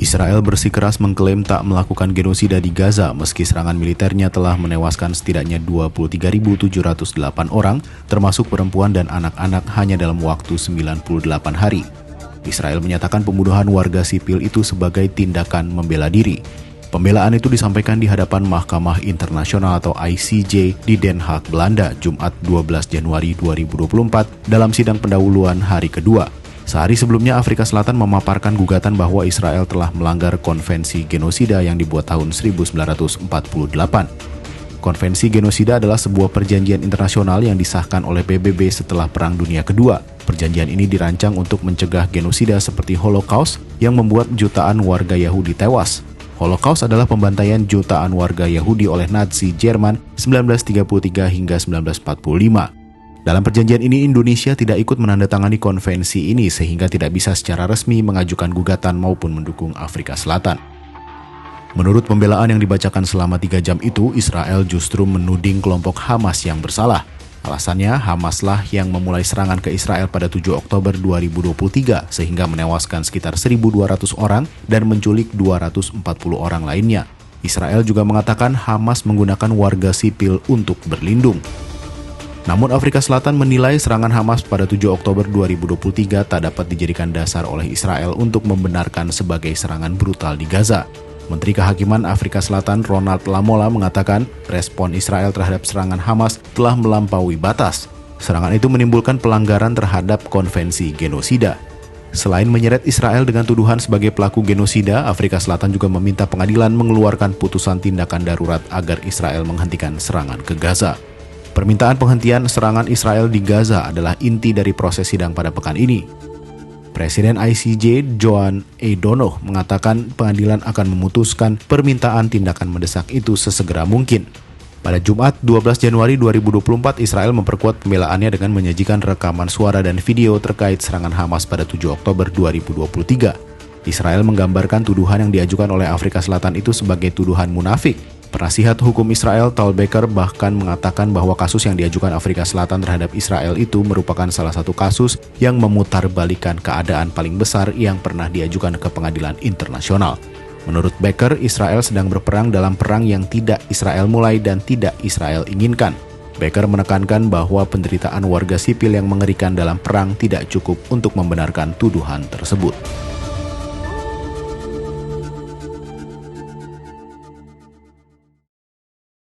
Israel bersikeras mengklaim tak melakukan genosida di Gaza meski serangan militernya telah menewaskan setidaknya 23.708 orang, termasuk perempuan dan anak-anak hanya dalam waktu 98 hari. Israel menyatakan pembunuhan warga sipil itu sebagai tindakan membela diri. Pembelaan itu disampaikan di hadapan Mahkamah Internasional atau ICJ di Den Haag, Belanda, Jumat 12 Januari 2024 dalam sidang pendahuluan hari kedua. Sehari sebelumnya, Afrika Selatan memaparkan gugatan bahwa Israel telah melanggar konvensi genosida yang dibuat tahun 1948. Konvensi genosida adalah sebuah perjanjian internasional yang disahkan oleh PBB setelah Perang Dunia Kedua. Perjanjian ini dirancang untuk mencegah genosida seperti Holocaust yang membuat jutaan warga Yahudi tewas. Holocaust adalah pembantaian jutaan warga Yahudi oleh Nazi Jerman 1933 hingga 1945. Dalam perjanjian ini, Indonesia tidak ikut menandatangani konvensi ini sehingga tidak bisa secara resmi mengajukan gugatan maupun mendukung Afrika Selatan. Menurut pembelaan yang dibacakan selama 3 jam itu, Israel justru menuding kelompok Hamas yang bersalah. Alasannya, Hamaslah yang memulai serangan ke Israel pada 7 Oktober 2023 sehingga menewaskan sekitar 1.200 orang dan menculik 240 orang lainnya. Israel juga mengatakan Hamas menggunakan warga sipil untuk berlindung. Namun Afrika Selatan menilai serangan Hamas pada 7 Oktober 2023 tak dapat dijadikan dasar oleh Israel untuk membenarkan sebagai serangan brutal di Gaza. Menteri Kehakiman Afrika Selatan Ronald Lamola mengatakan respon Israel terhadap serangan Hamas telah melampaui batas. Serangan itu menimbulkan pelanggaran terhadap konvensi genosida. Selain menyeret Israel dengan tuduhan sebagai pelaku genosida, Afrika Selatan juga meminta pengadilan mengeluarkan putusan tindakan darurat agar Israel menghentikan serangan ke Gaza. Permintaan penghentian serangan Israel di Gaza adalah inti dari proses sidang pada pekan ini. Presiden ICJ, Joan A. Donoh, mengatakan pengadilan akan memutuskan permintaan tindakan mendesak itu sesegera mungkin. Pada Jumat 12 Januari 2024, Israel memperkuat pembelaannya dengan menyajikan rekaman suara dan video terkait serangan Hamas pada 7 Oktober 2023. Israel menggambarkan tuduhan yang diajukan oleh Afrika Selatan itu sebagai tuduhan munafik. Penasihat hukum Israel, Tal Becker, bahkan mengatakan bahwa kasus yang diajukan Afrika Selatan terhadap Israel itu merupakan salah satu kasus yang memutarbalikkan keadaan paling besar yang pernah diajukan ke pengadilan internasional. Menurut Becker, Israel sedang berperang dalam perang yang tidak Israel mulai dan tidak Israel inginkan. Becker menekankan bahwa penderitaan warga sipil yang mengerikan dalam perang tidak cukup untuk membenarkan tuduhan tersebut.